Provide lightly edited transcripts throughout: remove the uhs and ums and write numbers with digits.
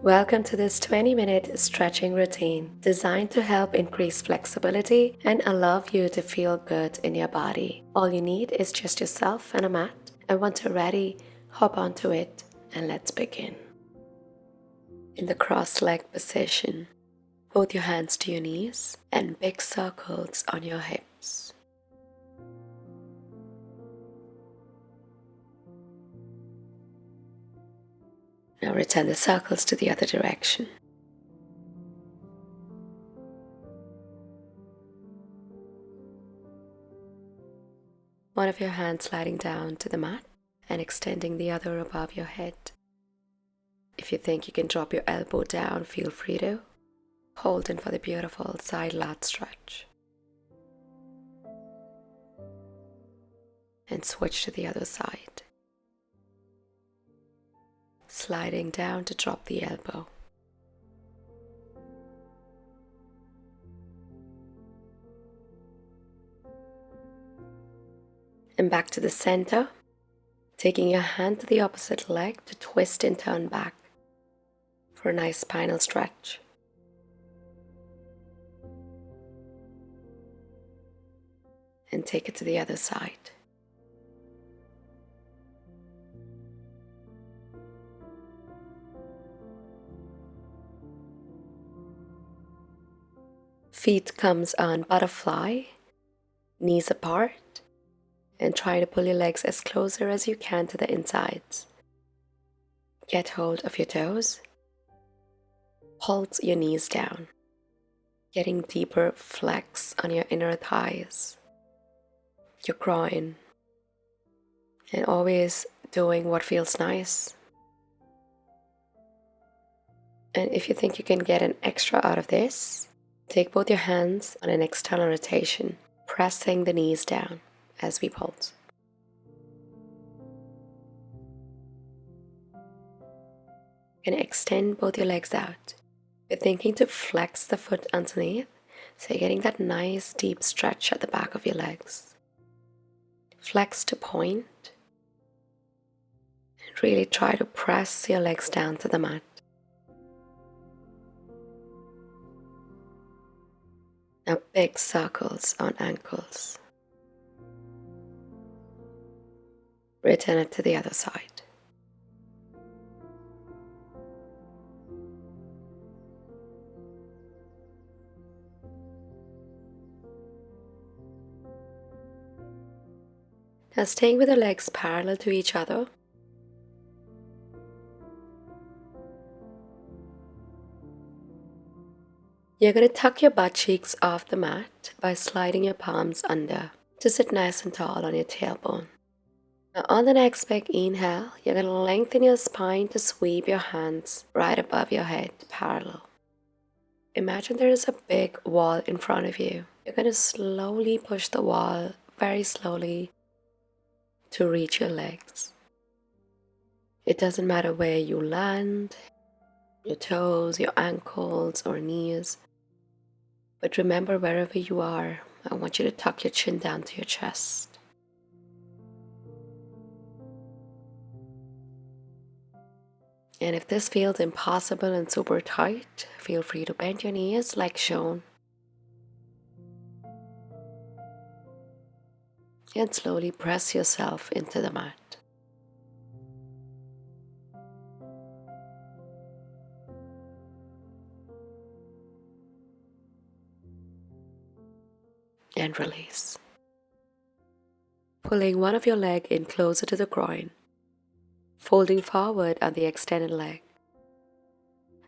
Welcome to this 20-minute stretching routine designed to help increase flexibility and allow you to feel good in your body. All you need is just yourself and a mat, and once you're ready, hop onto it and let's begin. In the cross-leg position, both your hands to your knees and big circles on your hips. Now return the circles to the other direction. One of your hands sliding down to the mat and extending the other above your head. If you think you can drop your elbow down, feel free to. Hold in for the beautiful side lat stretch. And switch to the other side. Sliding down to drop the elbow. And back to the center, taking your hand to the opposite leg to twist and turn back for a nice spinal stretch. And take it to the other side. Feet comes on butterfly, knees apart, and try to pull your legs as closer as you can to the insides. Get hold of your toes. Pulse your knees down, getting deeper flex on your inner thighs, your groin, and always doing what feels nice. And if you think you can get an extra out of this, take both your hands on an external rotation, pressing the knees down as we pulse. And extend both your legs out. You're thinking to flex the foot underneath, so you're getting that nice deep stretch at the back of your legs. Flex to point, and really try to press your legs down to the mat. Now big circles on ankles. Return it to the other side. Now staying with the legs parallel to each other. You're going to tuck your butt cheeks off the mat by sliding your palms under to sit nice and tall on your tailbone. Now on the next big inhale, you're going to lengthen your spine to sweep your hands right above your head parallel. Imagine there is a big wall in front of you. You're going to slowly push the wall very slowly to reach your legs. It doesn't matter where you land, your toes, your ankles, or knees. But remember, wherever you are, I want you to tuck your chin down to your chest. And if this feels impossible and super tight, feel free to bend your knees like shown. And slowly press yourself into the mat. And release. Pulling one of your leg in closer to the groin, folding forward on the extended leg.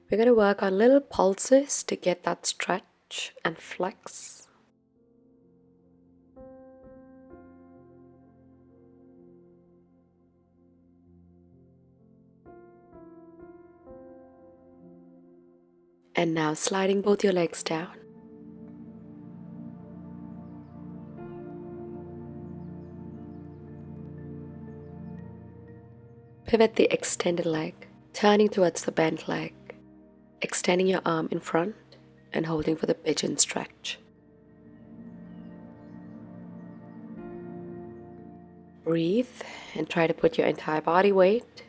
We're going to work on little pulses to get that stretch and flex. And now sliding both your legs down. Pivot the extended leg, turning towards the bent leg, extending your arm in front and holding for the pigeon stretch. Breathe and try to put your entire body weight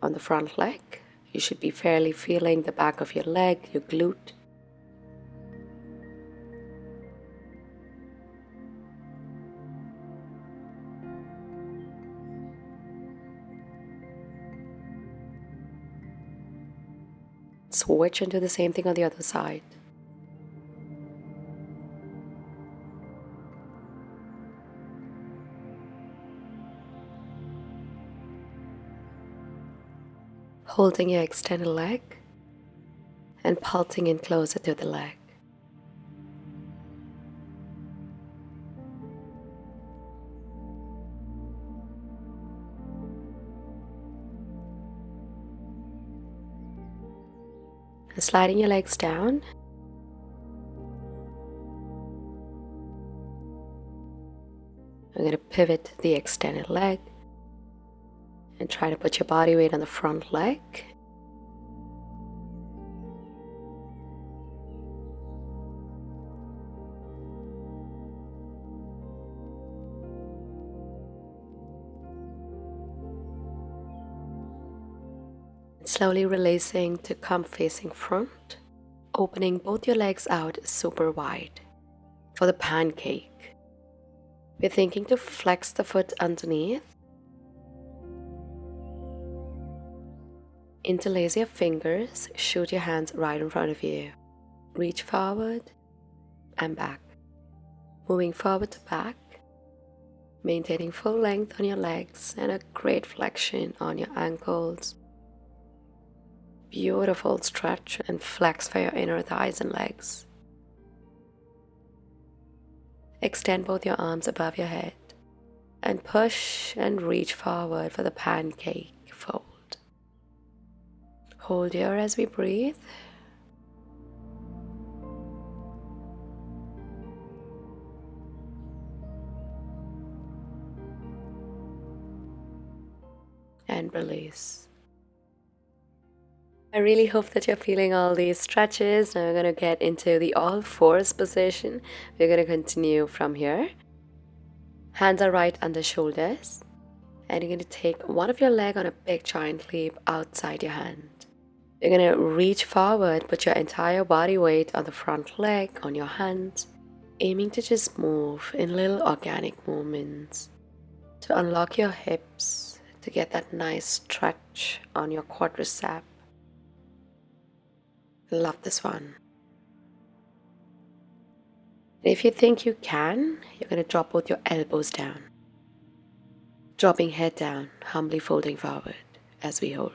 on the front leg, You should be fairly feeling the back of your leg, your glute. Switch into the same thing on the other side. Holding your extended leg and pulsing in closer to the leg. And sliding your legs down. I'm going to pivot the extended leg and try to put your body weight on the front leg. Slowly releasing to come facing front, opening both your legs out super wide. For the pancake, we're thinking to flex the foot underneath, interlace your fingers, shoot your hands right in front of you, reach forward and back, moving forward to back, maintaining full length on your legs and a great flexion on your ankles. Beautiful stretch and flex for your inner thighs and legs. Extend both your arms above your head and push and reach forward for the pancake fold. Hold here as we breathe. And release. I really hope that you're feeling all these stretches. Now we're going to get into the all fours position. We're going to continue from here. Hands are right under shoulders. And you're going to take one of your leg on a big giant leap outside your hand. You're going to reach forward, put your entire body weight on the front leg, on your hands, aiming to just move in little organic movements to unlock your hips, to get that nice stretch on your quadricep. Love this one. And if you think you can, you're going to drop both your elbows down. Dropping head down, humbly folding forward as we hold.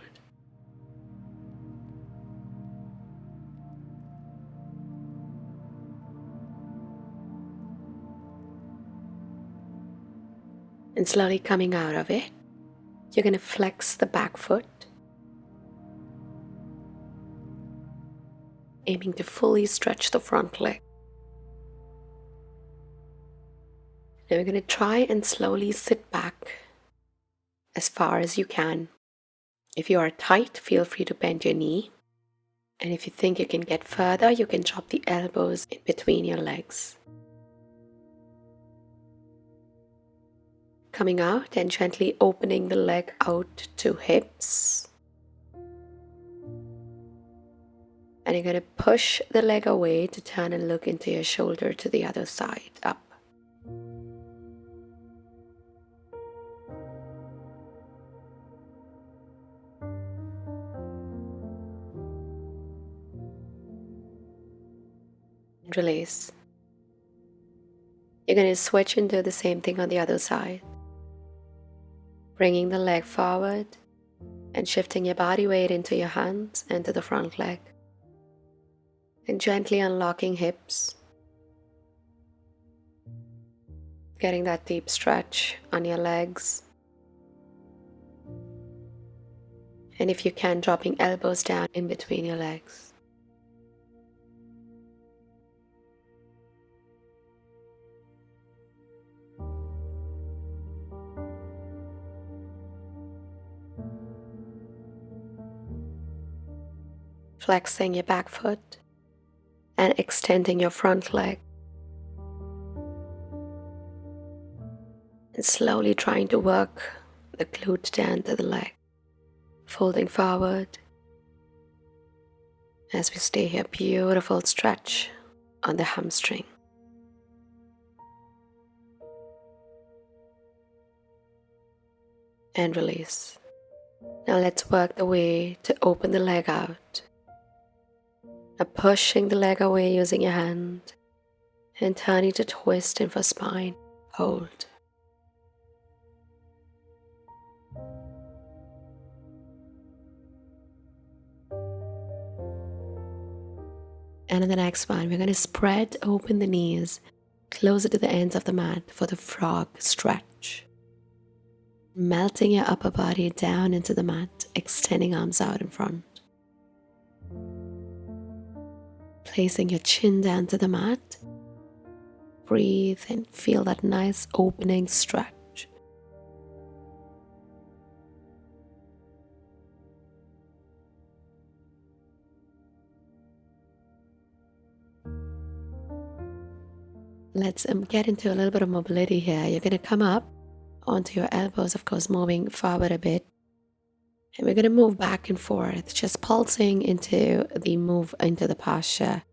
And slowly coming out of it, you're going to flex the back foot, aiming to fully stretch the front leg. Now we're going to try and slowly sit back as far as you can. If you are tight, feel free to bend your knee. And if you think you can get further, you can drop the elbows in between your legs. Coming out and gently opening the leg out to hips. And you're going to push the leg away to turn and look into your shoulder to the other side, up. And release. You're going to switch and do the same thing on the other side. Bringing the leg forward and shifting your body weight into your hands and to the front leg. And gently unlocking hips. Getting that deep stretch on your legs. And if you can, dropping elbows down in between your legs. Flexing your back foot and extending your front leg. And slowly trying to work the glute down to the leg. Folding forward As we stay here, beautiful stretch on the hamstring. And release. Now let's work the way to open the leg out. Now pushing the leg away using your hand and turning to twist in for spine. Hold. And in the next one, we're going to spread open the knees closer to the ends of the mat for the frog stretch. Melting your upper body down into the mat, extending arms out in front. Placing your chin down to the mat. Breathe and feel that nice opening stretch. Let's get into a little bit of mobility here. You're going to come up onto your elbows, of course, moving forward a bit. And we're going to move back and forth, just pulsing into the move into the posture,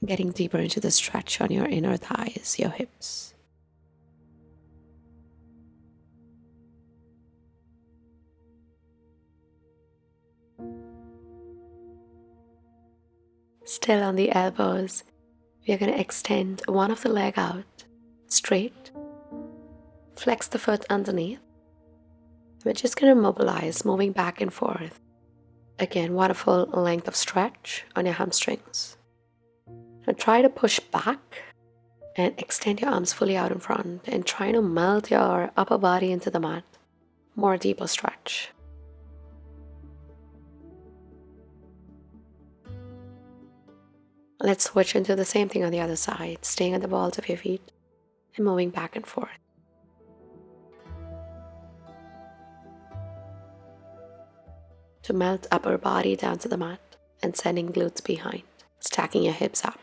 getting deeper into the stretch on your inner thighs, your hips. Still on the elbows, we are going to extend one of the leg out, straight. Flex the foot underneath. We're just going to mobilize, moving back and forth. Again, one full length of stretch on your hamstrings. Now try to push back and extend your arms fully out in front and try to melt your upper body into the mat. More deeper stretch. Let's switch into the same thing on the other side, staying at the balls of your feet and moving back and forth. To melt upper body down to the mat and sending glutes behind, stacking your hips up.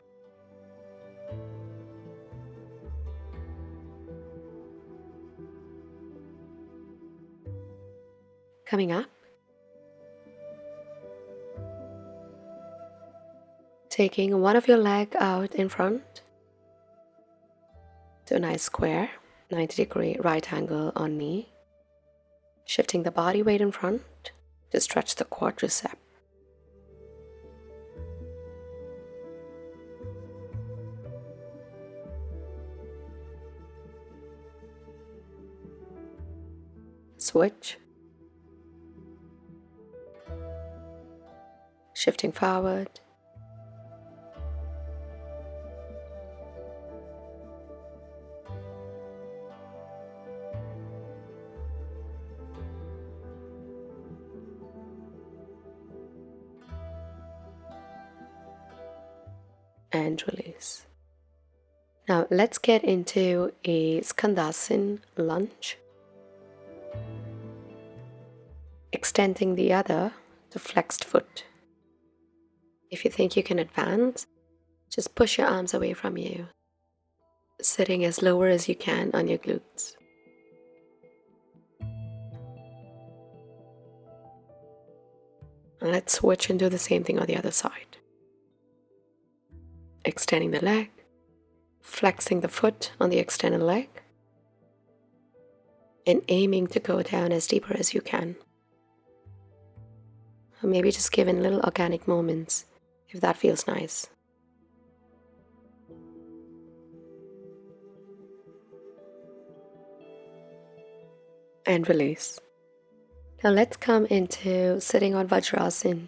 Coming up. Taking one of your leg out in front to a nice square, 90-degree right angle on knee. Shifting the body weight in front to stretch the quadricep. Switch. Shifting forward. And release. Now let's get into a Skandasana lunge. Extending the other to flexed foot. If you think you can advance, just push your arms away from you, sitting as lower as you can on your glutes. And let's switch and do the same thing on the other side. Extending the leg, flexing the foot on the extended leg, and aiming to go down as deeper as you can. Or maybe just giving little organic movements if that feels nice. And release. Now let's come into sitting on Vajrasana.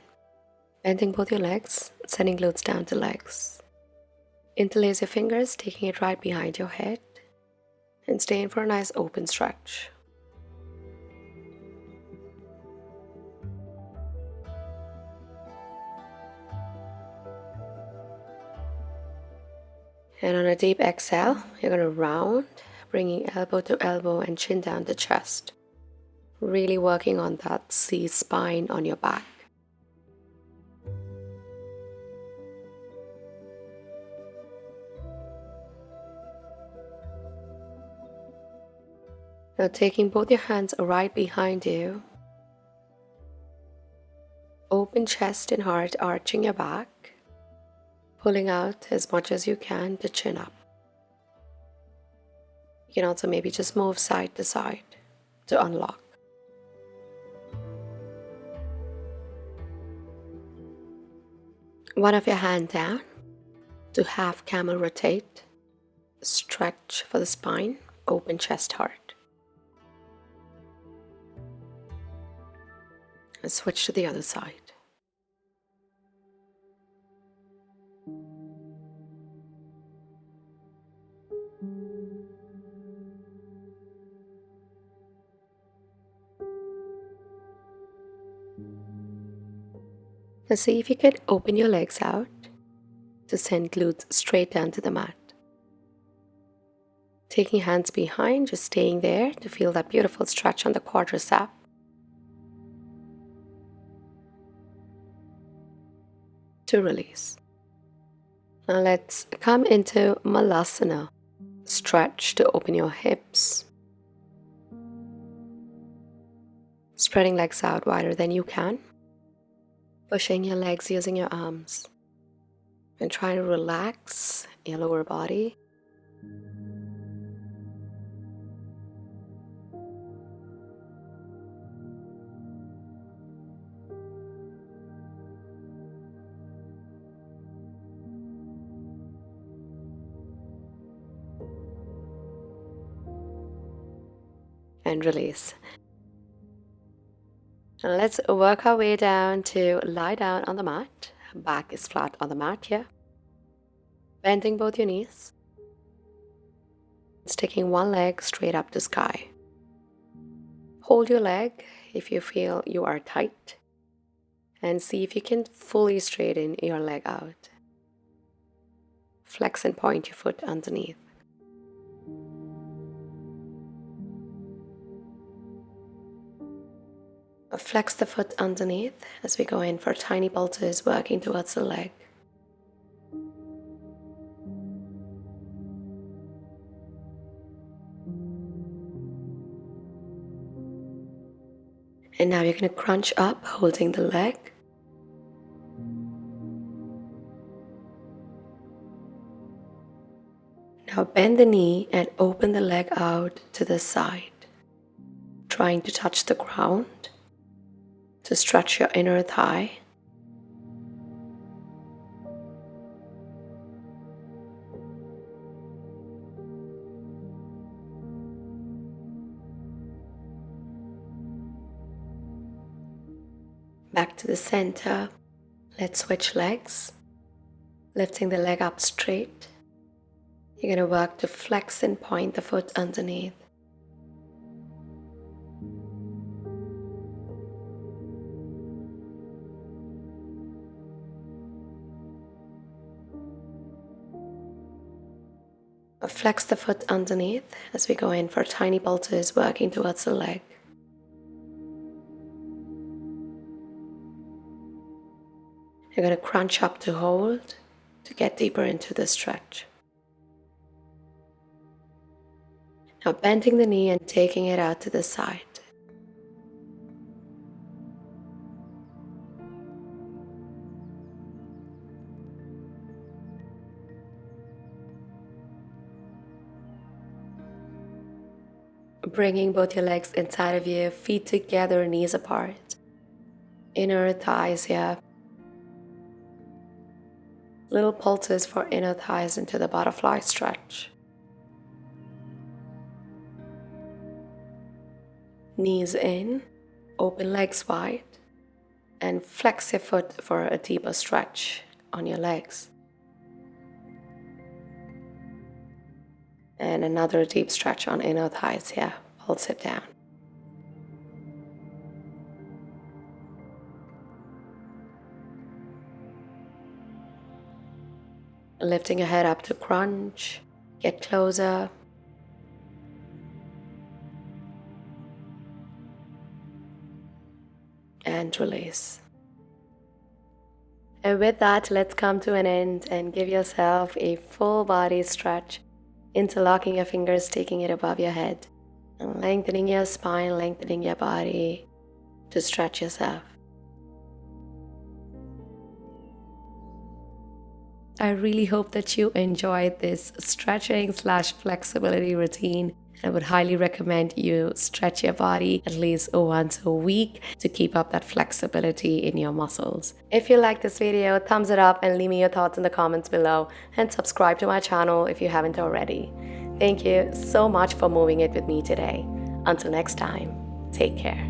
Bending both your legs, sending glutes down to legs. Interlace your fingers, taking it right behind your head. And stay in for a nice open stretch. And on a deep exhale, you're going to round, bringing elbow to elbow and chin down to chest. Really working on that C spine on your back. Now taking both your hands right behind you, open open chest and heart, arching your back, pulling out as much as you can to chin up. You can also maybe just move side to side to unlock. One of your hand down to half camel rotate, stretch for the spine, open chest, heart. And switch to the other side. Now see if you can open your legs out to send glutes straight down to the mat. Taking hands behind, just staying there to feel that beautiful stretch on the quadricep. To release. Now let's come into Malasana. Stretch to open your hips. Spreading legs out wider than you can. Pushing your legs using your arms. And try to relax your lower body. And release. And let's work our way down to lie down on the mat. Back is flat on the mat here. Bending both your knees. Sticking one leg straight up to sky. Hold your leg if you feel you are tight. And see if you can fully straighten your leg out. Flex and point your foot underneath. Flex the foot underneath as we go in for tiny pulses working towards the leg. And now you're going to crunch up, holding the leg. Now bend the knee and open the leg out to the side, trying to touch the ground. To stretch your inner thigh. Back to the center. Let's switch legs. Lifting the leg up straight. You're going to work to flex and point the foot underneath. Flex the foot underneath as we go in for tiny pulses working towards the leg. You're going to crunch up to hold to get deeper into the stretch. Now bending the knee and taking it out to the side. Bringing both your legs inside of you, feet together, knees apart. Inner thighs here. Little pulses for inner thighs into the butterfly stretch. Knees in, open legs wide, and flex your foot for a deeper stretch on your legs. And another deep stretch on inner thighs here. Pulse it down. Lifting your head up to crunch. Get closer. And release. And with that, let's come to an end and give yourself a full body stretch. Interlocking your fingers, taking it above your head, and lengthening your spine, lengthening your body to stretch yourself. I really hope that you enjoyed this stretching slash flexibility routine. I would highly recommend you stretch your body at least once a week to keep up that flexibility in your muscles. If you like this video, thumbs it up and leave me your thoughts in the comments below, and subscribe to my channel if you haven't already. Thank you so much for moving it with me today. Until next time, take care.